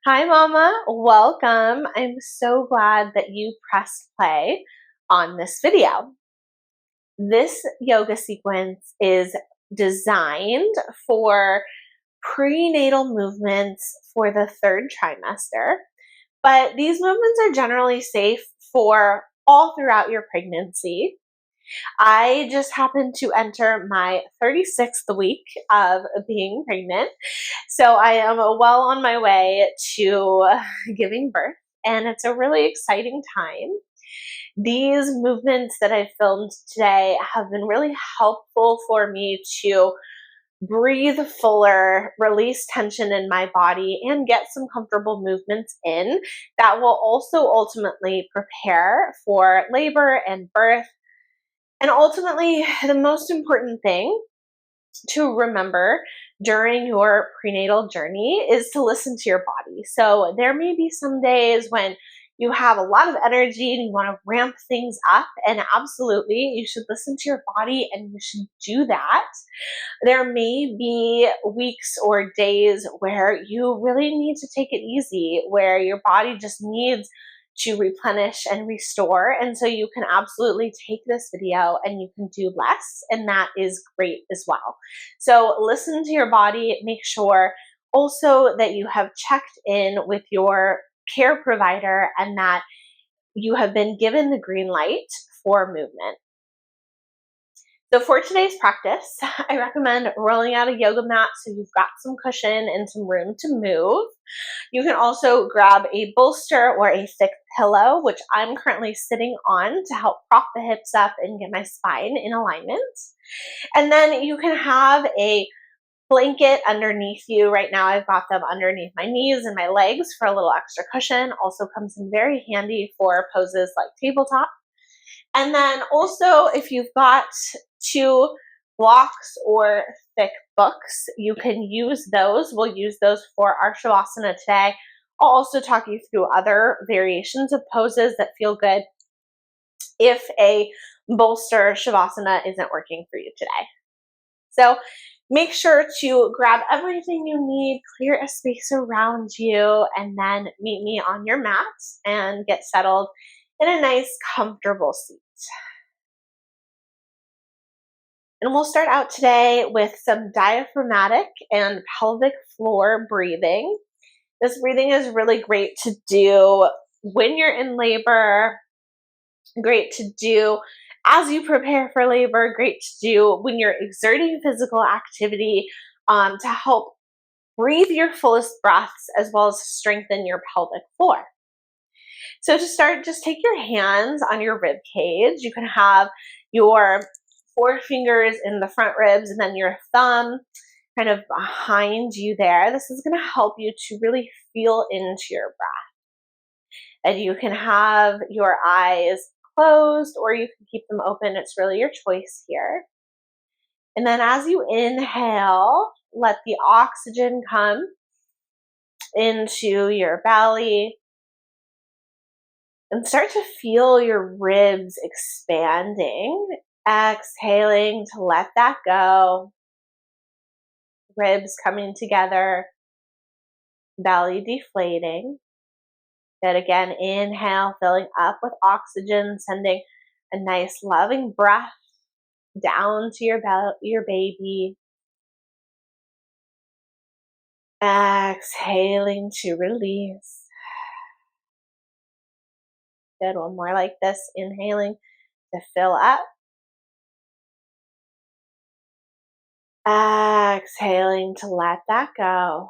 Hi, Mama. Welcome. I'm so glad that you pressed play on this video. This yoga sequence is designed for prenatal movements for the third trimester, but these movements are generally safe for all throughout your pregnancy. I just happened to enter my 36th week of being pregnant. So I am well on my way to giving birth, and it's a really exciting time. These movements that I filmed today have been really helpful for me to breathe fuller, release tension in my body, and get some comfortable movements in that will also ultimately prepare for labor and birth. And ultimately, the most important thing to remember during your prenatal journey is to listen to your body. So there may be some days when you have a lot of energy and you want to ramp things up, and absolutely you should listen to your body and you should do that. There may be weeks or days where you really need to take it easy, where your body just needs to replenish and restore. And so you can absolutely take this video and you can do less, and that is great as well. So listen to your body, make sure also that you have checked in with your care provider and that you have been given the green light for movement. So for today's practice, I recommend rolling out a yoga mat so you've got some cushion and some room to move. You can also grab a bolster or a thick pillow, which I'm currently sitting on to help prop the hips up and get my spine in alignment. And then you can have a blanket underneath you. Right now I've got them underneath my knees and my legs for a little extra cushion. Also comes in very handy for poses like tabletop. And then also, if you've got two blocks or thick books, you can use those. We'll use those for our Savasana today. I'll also talk you through other variations of poses that feel good if a bolster Shavasana isn't working for you today. So make sure to grab everything you need, clear a space around you, and then meet me on your mat and get settled in a nice, comfortable seat. And we'll start out today with some diaphragmatic and pelvic floor breathing. This breathing is really great to do when you're in labor, great to do as you prepare for labor, great to do when you're exerting physical activity to help breathe your fullest breaths as well as strengthen your pelvic floor. So to start, just take your hands on your rib cage. You can have your forefingers in the front ribs and then your thumb kind of behind you there. This is going to help you to really feel into your breath. And you can have your eyes closed or you can keep them open. It's really your choice here. And then as you inhale, let the oxygen come into your belly and start to feel your ribs expanding. Exhaling to let that go. Ribs coming together, belly deflating. Then again, inhale, filling up with oxygen, sending a nice loving breath down to your baby. Exhaling to release. Good, one more like this. Inhaling to fill up. Exhaling to let that go.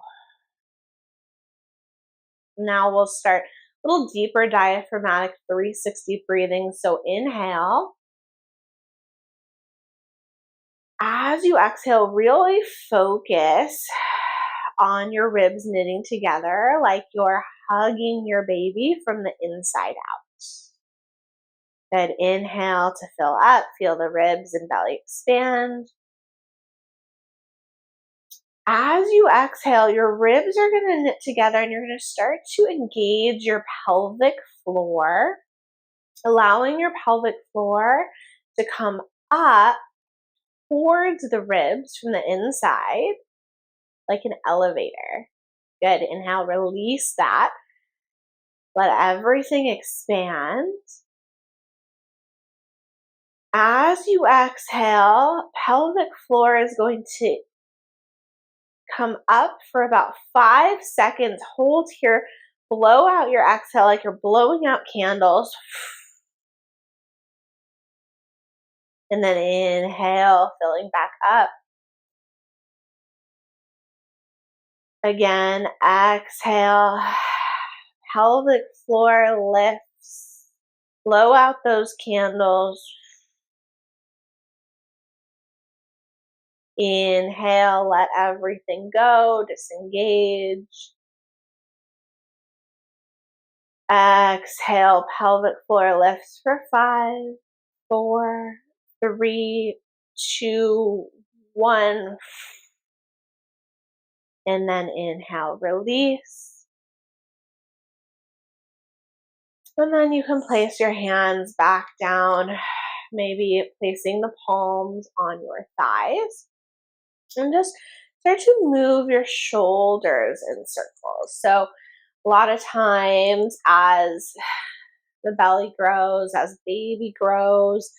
Now we'll start a little deeper diaphragmatic 360 breathing. So inhale. As you exhale, really focus on your ribs knitting together like you're hugging your baby from the inside out. Then inhale to fill up. Feel the ribs and belly expand. As you exhale, your ribs are going to knit together and you're going to start to engage your pelvic floor, allowing your pelvic floor to come up towards the ribs from the inside like an elevator. Good. Inhale, release that. Let everything expand. As you exhale, pelvic floor is going to come up for about 5 seconds. Hold here. Blow out your exhale like you're blowing out candles. And then inhale, filling back up. Again, exhale. Pelvic floor lifts. Blow out those candles. Inhale, let everything go, disengage. Exhale, pelvic floor lifts for 5, 4, 3, 2, 1. And then inhale, release. And then you can place your hands back down, maybe placing the palms on your thighs. And just start to move your shoulders in circles. So a lot of times as the belly grows, as baby grows,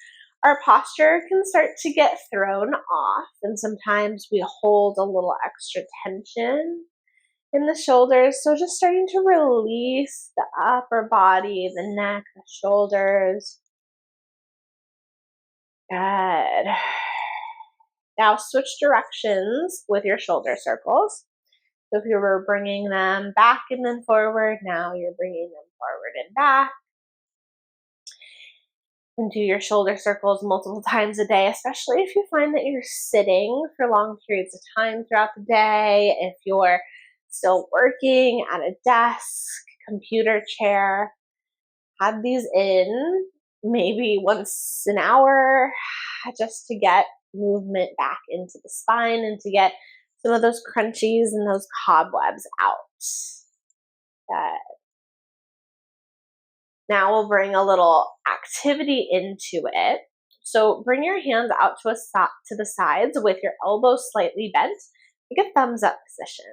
our posture can start to get thrown off. And sometimes we hold a little extra tension in the shoulders. So just starting to release the upper body, the neck, the shoulders. Good. Now switch directions with your shoulder circles. So if you were bringing them back and then forward, now you're bringing them forward and back. And do your shoulder circles multiple times a day, especially if you find that you're sitting for long periods of time throughout the day. If you're still working at a desk, computer chair, have these in maybe once an hour just to get movement back into the spine and to get some of those crunchies and those cobwebs out. Good. Now we'll bring a little activity into it. So bring your hands out to the sides with your elbows slightly bent. Make a thumbs up position.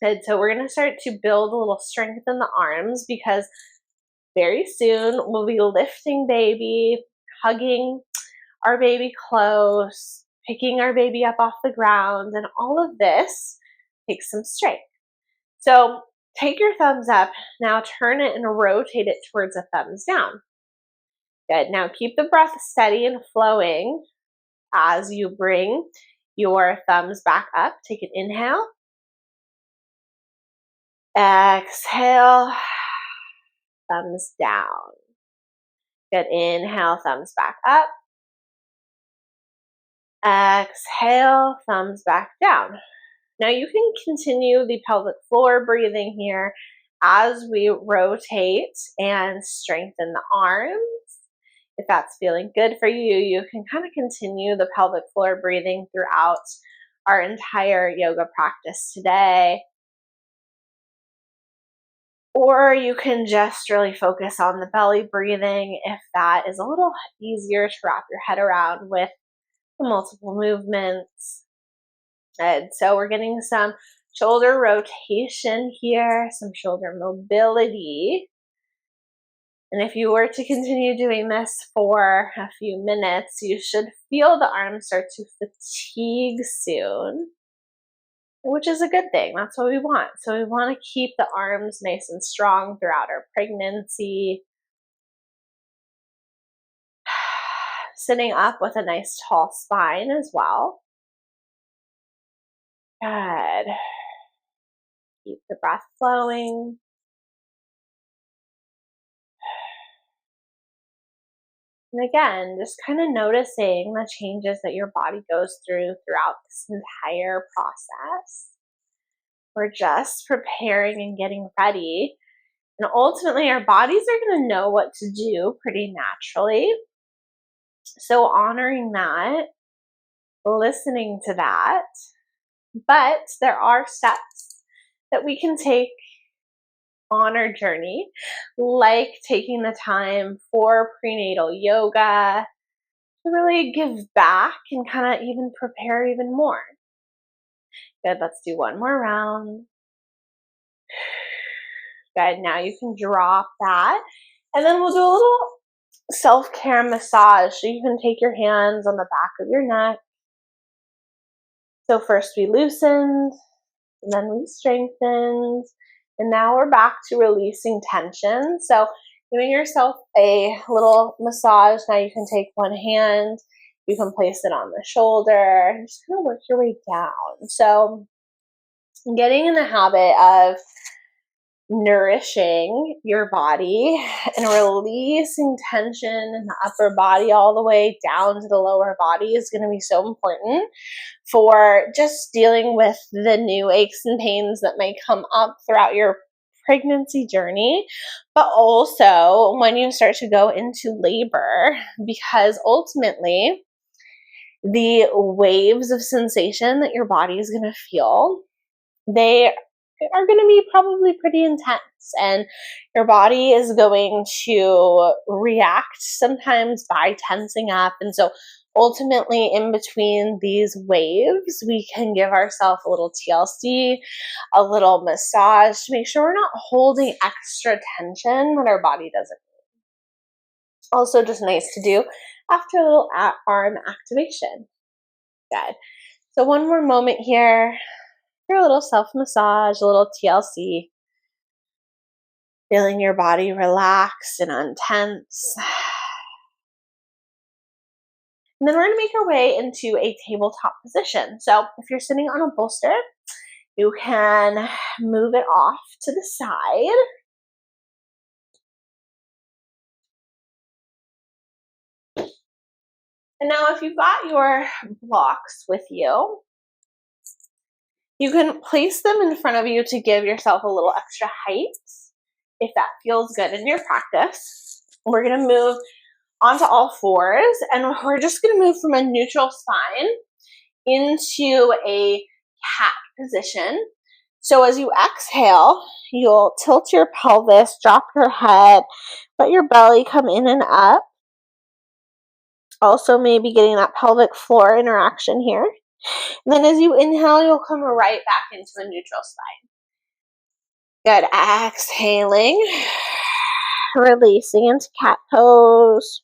Good. So we're going to start to build a little strength in the arms because very soon we'll be lifting baby, hugging our baby close, picking our baby up off the ground, and all of this takes some strength. So take your thumbs up, now turn it and rotate it towards a thumbs down. Good. Now keep the breath steady and flowing as you bring your thumbs back up. Take an inhale. Exhale. Thumbs down. Good. Inhale, thumbs back up. Exhale, thumbs back down. Now you can continue the pelvic floor breathing here as we rotate and strengthen the arms. If that's feeling good for you, you can kind of continue the pelvic floor breathing throughout our entire yoga practice today. Or you can just really focus on the belly breathing if that is a little easier to wrap your head around with the multiple movements. Good. So we're getting some shoulder rotation here, some shoulder mobility. And if you were to continue doing this for a few minutes, you should feel the arms start to fatigue soon, which is a good thing. That's what we want. So we want to keep the arms nice and strong throughout our pregnancy. Sitting up with a nice tall spine as well. Good. Keep the breath flowing. And again, just kind of noticing the changes that your body goes through throughout this entire process. We're just preparing and getting ready. And ultimately, our bodies are going to know what to do pretty naturally. So honoring that, listening to that. But there are steps that we can take on our journey, like taking the time for prenatal yoga to really give back and kind of even prepare even more. Good, let's do one more round. Good. Now you can drop that. And then we'll do a little self-care massage. So you can take your hands on the back of your neck. So first we loosened, and then we strengthened, and now we're back to releasing tension. So giving yourself a little massage. Now you can take one hand, you can place it on the shoulder, and just kind of work your way down. So getting in the habit of nourishing your body and releasing tension in the upper body all the way down to the lower body is going to be so important for just dealing with the new aches and pains that may come up throughout your pregnancy journey, but also when you start to go into labor, because ultimately the waves of sensation that your body is going to feel, they are going to be probably pretty intense, and your body is going to react sometimes by tensing up. And so ultimately in between these waves, we can give ourselves a little TLC, a little massage to make sure we're not holding extra tension that our body doesn't need. Also just nice to do after a little arm activation. Good. So one more moment here. A little self-massage, a little TLC, feeling your body relax and untense. And then we're going to make our way into a tabletop position. So if you're sitting on a bolster, you can move it off to the side. And now if you've got your blocks with you, you can place them in front of you to give yourself a little extra height if that feels good in your practice. We're going to move onto all fours, and we're just going to move from a neutral spine into a cat position. So as you exhale, you'll tilt your pelvis, drop your head, let your belly come in and up. Also maybe getting that pelvic floor interaction here. And then as you inhale, you'll come right back into a neutral spine. Good. Exhaling, releasing into cat pose.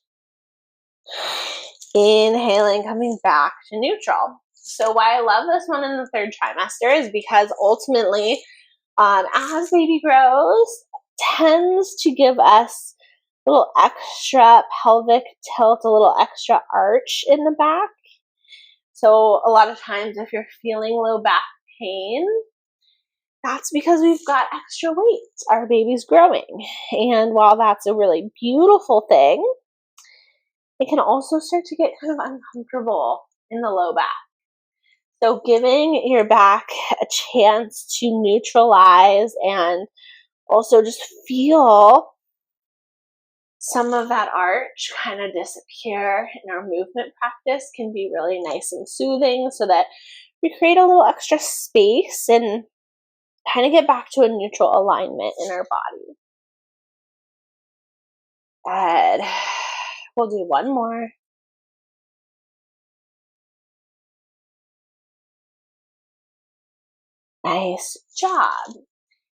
Inhaling, coming back to neutral. So why I love this one in the third trimester is because ultimately, as baby grows, tends to give us a little extra pelvic tilt, a little extra arch in the back. So a lot of times if you're feeling low back pain, that's because we've got extra weight. Our baby's growing. And while that's a really beautiful thing, it can also start to get kind of uncomfortable in the low back. So giving your back a chance to neutralize and also just feel some of that arch kind of disappear in our movement practice can be really nice and soothing, so that we create a little extra space and kind of get back to a neutral alignment in our body. Good. We'll do one more. Nice job.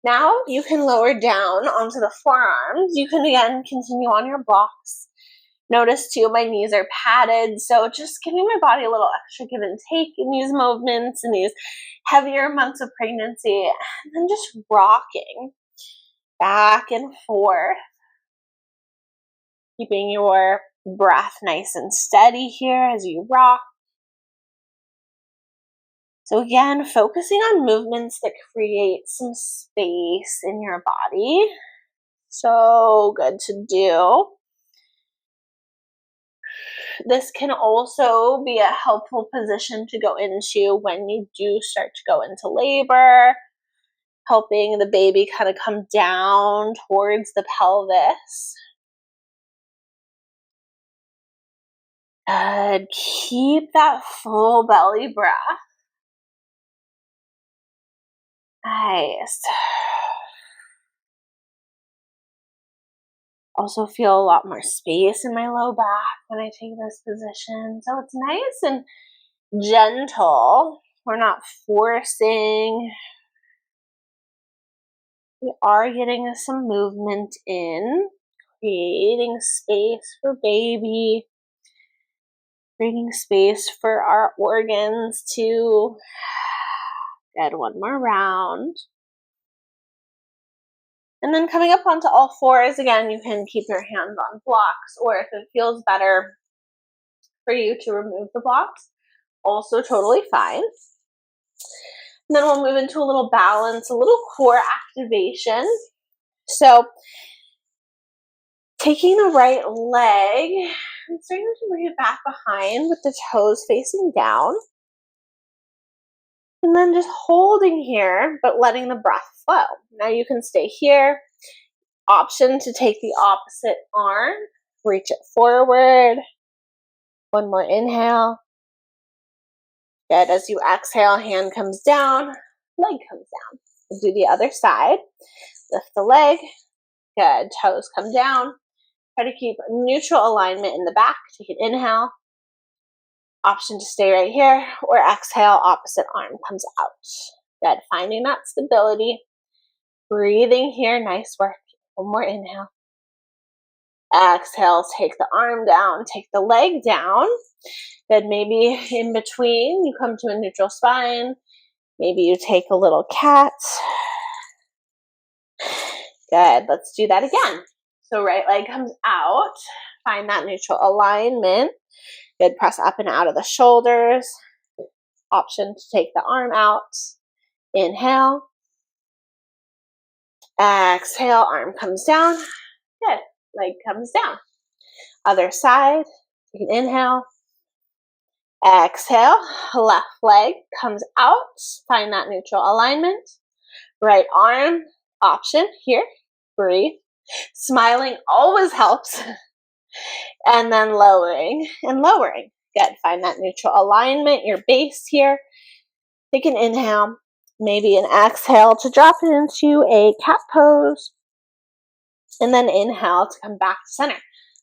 Now you can lower down onto the forearms. You can again continue on your blocks. Notice too, my knees are padded, so just giving my body a little extra give and take in these movements in these heavier months of pregnancy, and then just rocking back and forth, keeping your breath nice and steady here as you rock. So again, focusing on movements that create some space in your body. So good to do. This can also be a helpful position to go into when you do start to go into labor, helping the baby kind of come down towards the pelvis. Good. Keep that full belly breath. Nice. Also feel a lot more space in my low back when I take this position. So it's nice and gentle. We're not forcing. We are getting some movement in, creating space for baby, creating space for our organs to get one more round. And then coming up onto all fours, again, you can keep your hands on blocks, or if it feels better for you to remove the blocks, also totally fine. And then we'll move into a little balance, a little core activation. So taking the right leg and starting to bring it back behind with the toes facing down. And then just holding here, but letting the breath flow. Now you can stay here. Option to take the opposite arm, reach it forward. One more inhale. Good. As you exhale, hand comes down, leg comes down. We'll do the other side. Lift the leg. Good. Toes come down. Try to keep neutral alignment in the back. Take an inhale. Option to stay right here, or exhale, opposite arm comes out. Good. Finding that stability. Breathing here. Nice work. One more inhale. Exhale, take the arm down, take the leg down. Then maybe in between, you come to a neutral spine. Maybe you take a little cat. Good, let's do that again. So right leg comes out. Find that neutral alignment. Good, press up and out of the shoulders. Option to take the arm out. Inhale. Exhale, arm comes down. Good, leg comes down. Other side, take an inhale. Exhale, left leg comes out. Find that neutral alignment. Right arm, option here. Breathe. Smiling always helps. And then lowering and lowering. Good. Find that neutral alignment, your base here. Take an inhale, maybe an exhale to drop it into a cat pose. And then inhale to come back to center.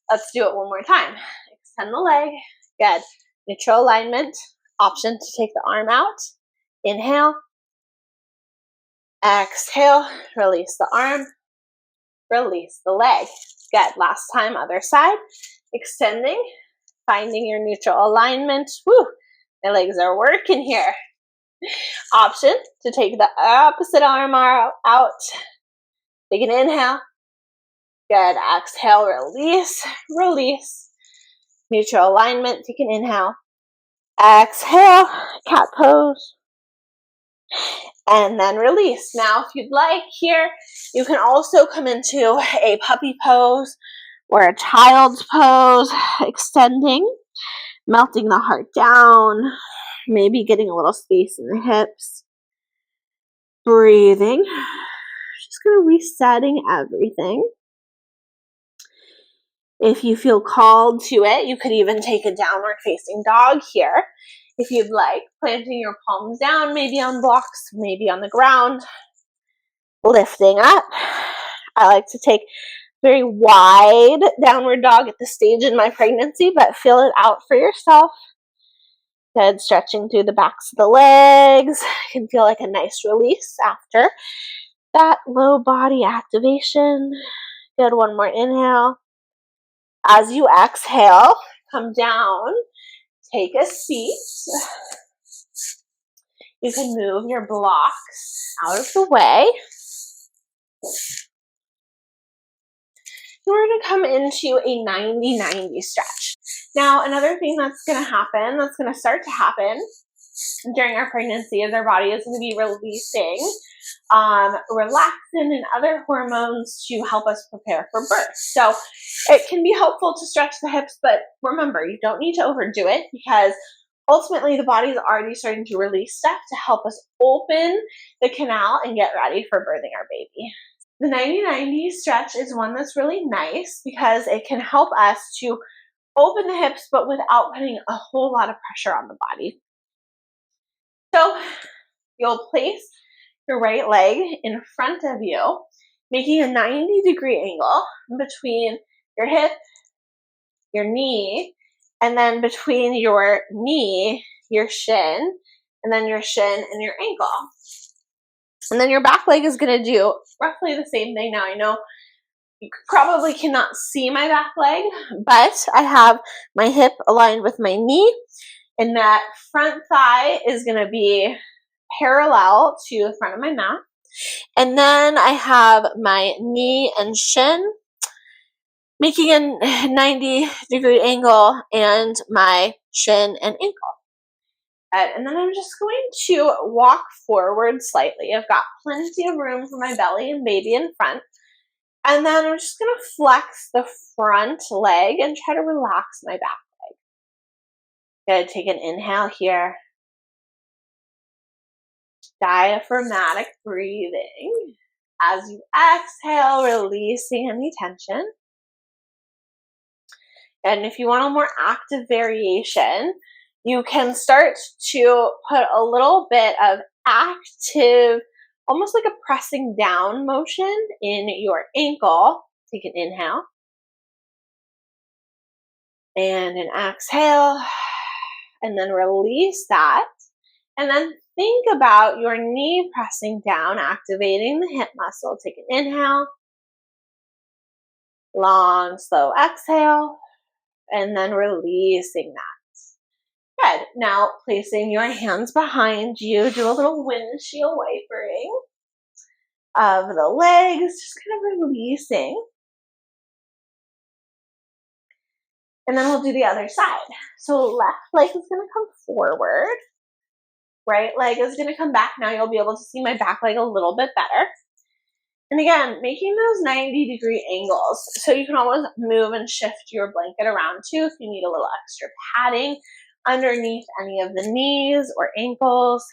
Let's do it one more time. Extend the leg. Good. Neutral alignment. Option to take the arm out. Inhale. Exhale. Release the arm. Release the leg. Good. Last time, other side. Extending. Finding your neutral alignment. Woo! My legs are working here. Option to take the opposite arm out. Take an inhale. Good. Exhale. Release. Release. Neutral alignment. Take an inhale. Exhale. Cat pose. And then release. Now, if you'd like here, you can also come into a puppy pose or a child's pose, extending, melting the heart down, maybe getting a little space in the hips. Breathing. Just kind of resetting everything. If you feel called to it, you could even take a downward facing dog here. If you'd like, planting your palms down, maybe on blocks, maybe on the ground. Lifting up. I like to take very wide downward dog at this stage in my pregnancy, but fill it out for yourself. Good, stretching through the backs of the legs. You can feel like a nice release after that low body activation. Good, one more inhale. As you exhale, come down, take a seat. You can move your blocks out of the way. We're going to come into a 90-90 stretch. Now, another thing that's going to happen, that's going to start to happen during our pregnancy is our body is going to be releasing relaxin and other hormones to help us prepare for birth. So it can be helpful to stretch the hips, but remember, you don't need to overdo it because ultimately the body is already starting to release stuff to help us open the canal and get ready for birthing our baby. The 90-90 stretch is one that's really nice because it can help us to open the hips, but without putting a whole lot of pressure on the body. So you'll place your right leg in front of you, making a 90-degree angle between your hip, your knee, and then between your knee, your shin, and then your shin and your ankle. And then your back leg is going to do roughly the same thing. Now I know you probably cannot see my back leg, but I have my hip aligned with my knee, and that front thigh is going to be parallel to the front of my mat. And then I have my knee and shin making a 90-degree angle, and my shin and ankle. And then I'm just going to walk forward slightly. I've got plenty of room for my belly and baby in front. And then I'm just going to flex the front leg and try to relax my back leg. Good. Take an inhale here. Diaphragmatic breathing. As you exhale, releasing any tension. And if you want a more active variation, you can start to put a little bit of active, almost like a pressing down motion in your ankle. Take an inhale. And an exhale. And then release that. And then think about your knee pressing down, activating the hip muscle. Take an inhale. Long, slow exhale. And then releasing that. Good. Now placing your hands behind you, do a little windshield wipering of the legs, just kind of releasing. And then we'll do the other side. So left leg is going to come forward. Right leg is going to come back. Now you'll be able to see my back leg a little bit better. And again, making those 90-degree angles. So you can always move and shift your blanket around too if you need a little extra padding underneath any of the knees or ankles.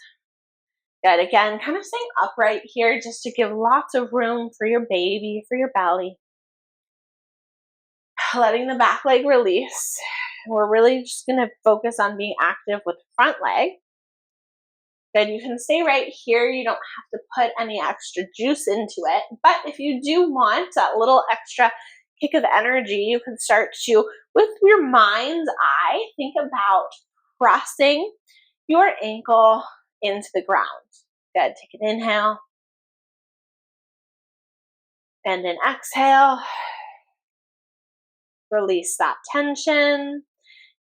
Good. Again, kind of staying upright here just to give lots of room for your baby, for your belly. Letting the back leg release. We're really just going to focus on being active with the front leg. Good. You can stay right here. You don't have to put any extra juice into it. But if you do want that little extra kick of energy, you can start to, with your mind's eye, think about pressing your ankle into the ground. Good. Take an inhale. And an exhale. Release that tension.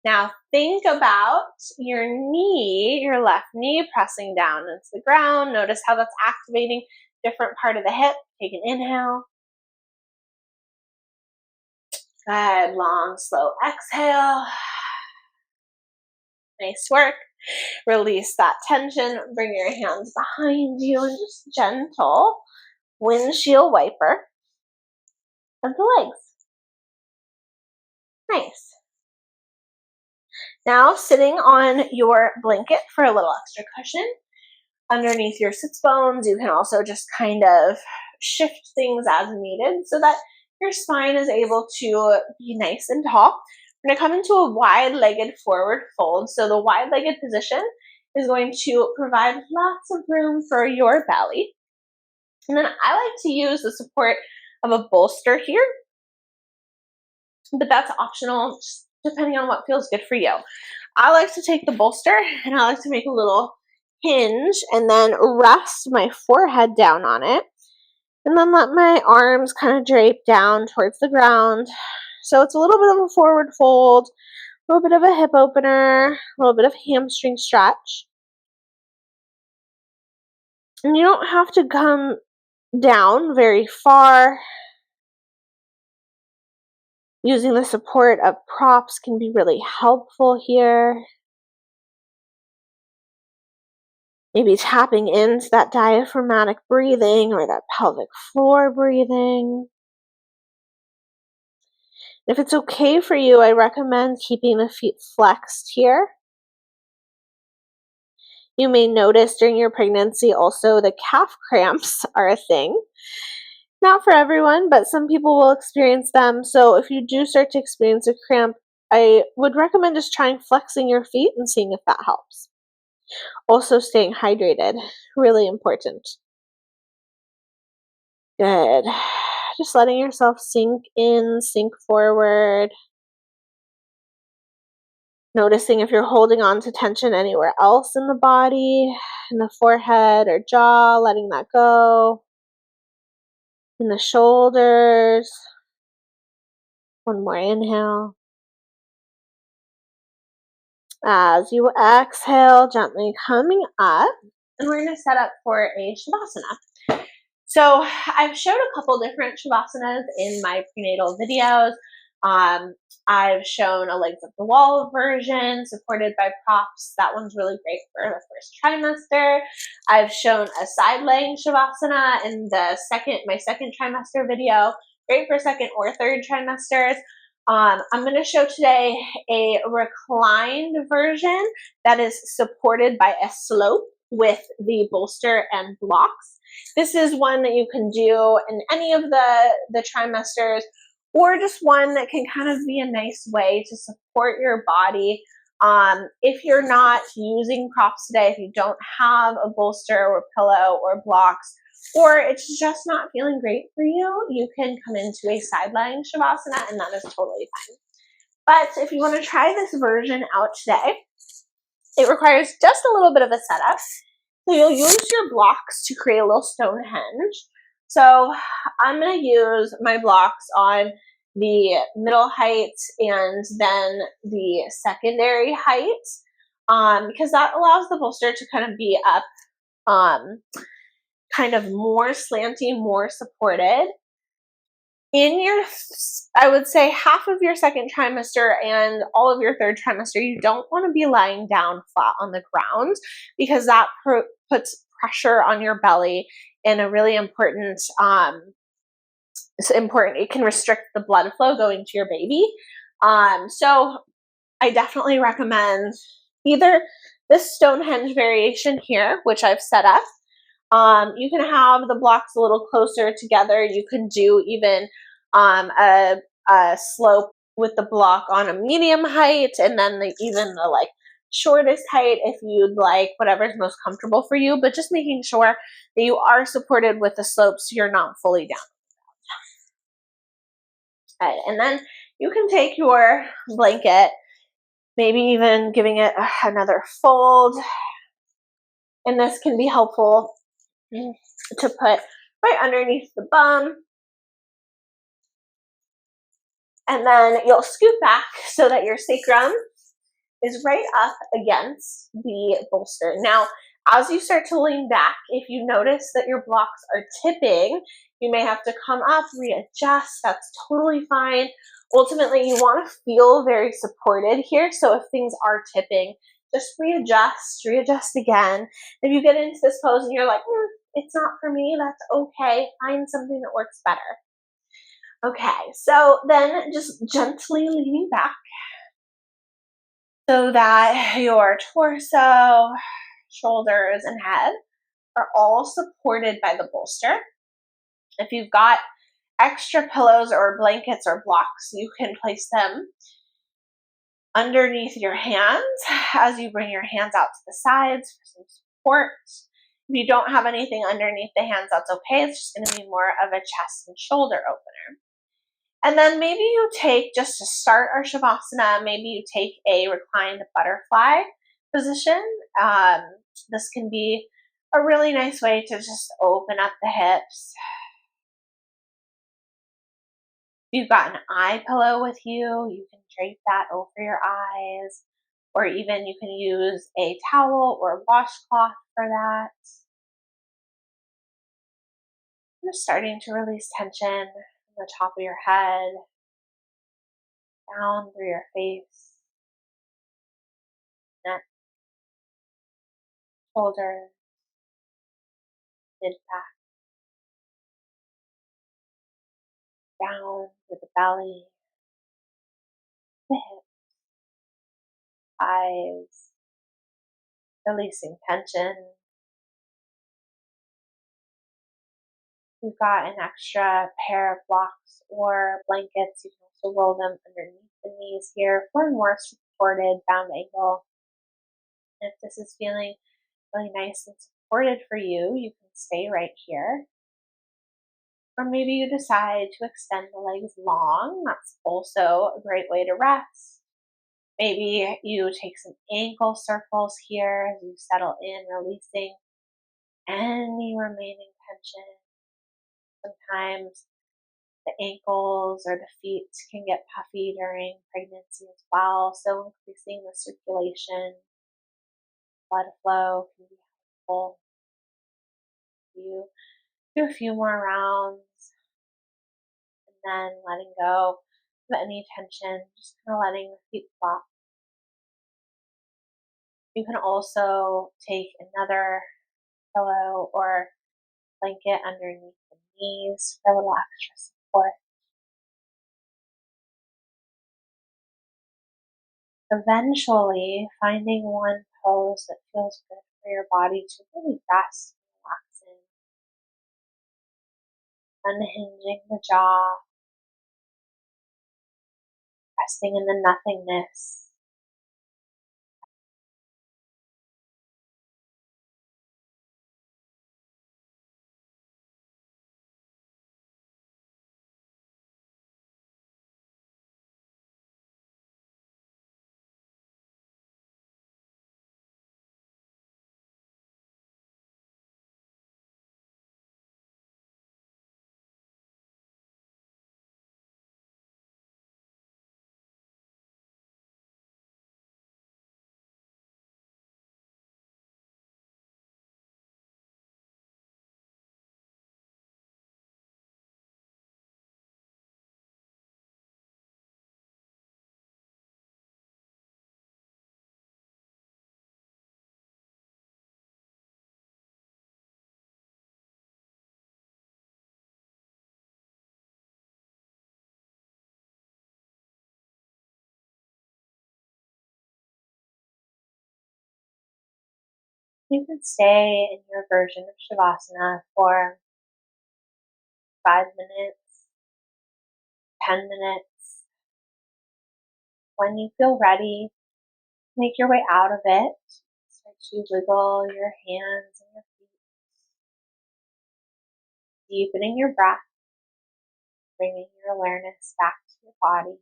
Now think about your knee, your left knee pressing down into the ground. Notice how that's activating different part of the hip. Take an inhale. Good. Long, slow exhale. Nice work. Release that tension. Bring your hands behind you and just gentle windshield wiper of the legs. Nice. Now sitting on your blanket for a little extra cushion underneath your sits bones. You can also just kind of shift things as needed so that your spine is able to be nice and tall. We're going to come into a wide-legged forward fold. So the wide-legged position is going to provide lots of room for your belly. And then I like to use the support of a bolster here, but that's optional, depending on what feels good for you. I like to take the bolster and I like to make a little hinge and then rest my forehead down on it and then let my arms kind of drape down towards the ground. So it's a little bit of a forward fold, a little bit of a hip opener, a little bit of hamstring stretch. And you don't have to come down very far. Using the support of props can be really helpful here. Maybe tapping into that diaphragmatic breathing or that pelvic floor breathing. If it's okay for you, I recommend keeping the feet flexed here. You may notice during your pregnancy also the calf cramps are a thing. Not for everyone, but some people will experience them. So if you do start to experience a cramp, I would recommend just trying flexing your feet and seeing if that helps. Also staying hydrated, really important. Good. Just letting yourself sink in, sink forward. Noticing if you're holding on to tension anywhere else in the body, in the forehead or jaw, letting that go. In the shoulders. One more inhale. As you exhale, gently coming up, and we're going to set up for a Shavasana. So I've showed a couple different Shavasanas in my prenatal videos. I've shown a legs up the wall version supported by props. That one's really great for the first trimester. I've shown a side laying Shavasana in my second trimester video, great for second or third trimesters. I'm going to show today a reclined version that is supported by a slope with the bolster and blocks. This is one that you can do in any of the trimesters, or just one that can kind of be a nice way to support your body. If you're not using props today, if you don't have a bolster or pillow or blocks, or it's just not feeling great for you, you can come into a side lying Shavasana, and that is totally fine. But if you want to try this version out today, it requires just a little bit of a setup. So you'll use your blocks to create a little Stonehenge. So I'm going to use my blocks on the middle height and then the secondary height, because that allows the bolster to kind of be up, kind of more slanty, more supported. In your, I would say, half of your second trimester and all of your third trimester, you don't want to be lying down flat on the ground, because that puts pressure on your belly in a really important, it can restrict the blood flow going to your baby. So I definitely recommend either this Stonehenge variation here, which I've set up. You can have the blocks a little closer together. You can do even a slope with the block on a medium height, and then even the like shortest height if you'd like, whatever's most comfortable for you, but just making sure that you are supported with the slope so you're not fully down. Okay, and then you can take your blanket, maybe even giving it another fold, and this can be helpful to put right underneath the bum. And then you'll scoot back so that your sacrum is right up against the bolster. Now, as you start to lean back, if you notice that your blocks are tipping, you may have to come up, readjust. That's totally fine. Ultimately, you want to feel very supported here. So if things are tipping, just readjust again. If you get into this pose and you're like, it's not for me, that's okay. Find something that works better. Okay, so then just gently leaning back so that your torso, shoulders, and head are all supported by the bolster. If you've got extra pillows or blankets or blocks, you can place them underneath your hands as you bring your hands out to the sides for some support. If you don't have anything underneath the hands, that's okay. It's just going to be more of a chest and shoulder opener. And then maybe you take, just to start our Shavasana, maybe you take a reclined butterfly position. This can be a really nice way to just open up the hips. If you've got an eye pillow with you, you can drape that over your eyes, or even you can use a towel or a washcloth for that. Just starting to release tension from the top of your head, down through your face, neck, shoulders, mid-back, down to the belly, the hips, eyes, releasing tension. If you've got an extra pair of blocks or blankets, you can also roll them underneath the knees here for a more supported bound angle. And if this is feeling really nice and supported for you, you can stay right here. Or maybe you decide to extend the legs long. That's also a great way to rest. Maybe you take some ankle circles here as you settle in, releasing any remaining tension. Sometimes the ankles or the feet can get puffy during pregnancy as well, so increasing the circulation, blood flow can be helpful. You do a few more rounds and then letting go of any tension, just kind of letting the feet flop. You can also take another pillow or blanket underneath the knees for a little extra support. Eventually, finding one pose that feels good for your body to really rest and relax in. Unhinging the jaw, resting in the nothingness. You can stay in your version of Shavasana for 5 minutes, 10 minutes. When you feel ready, make your way out of it. Start to wiggle your hands and your feet, deepening your breath, bringing your awareness back to your body.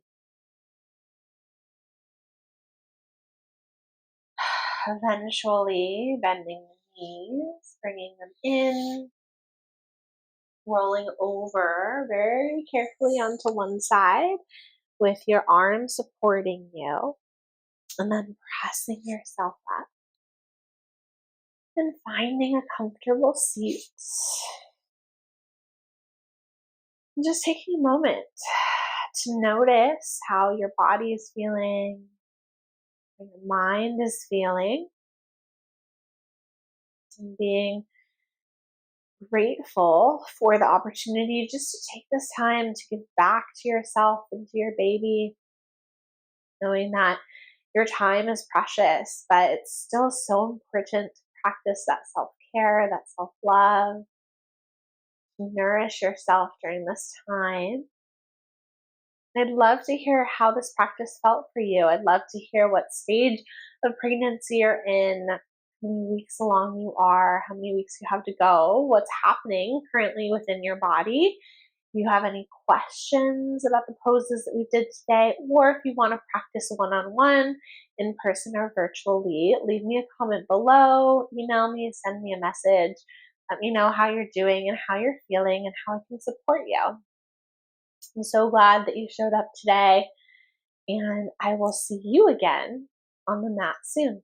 Eventually, bending the knees, bringing them in, rolling over very carefully onto one side with your arms supporting you, and then pressing yourself up and finding a comfortable seat. And just taking a moment to notice how your body is feeling, how your mind is feeling, and being grateful for the opportunity just to take this time to give back to yourself and to your baby, knowing that your time is precious, but it's still so important to practice that self-care, that self-love, to nourish yourself during this time. I'd love to hear how this practice felt for you. I'd love to hear what stage of pregnancy you're in, how many weeks along you are, how many weeks you have to go, what's happening currently within your body. If you have any questions about the poses that we did today, or if you want to practice one-on-one, in person or virtually, leave me a comment below, email me, send me a message. Let me know how you're doing and how you're feeling and how I can support you. I'm so glad that you showed up today, and I will see you again on the mat soon.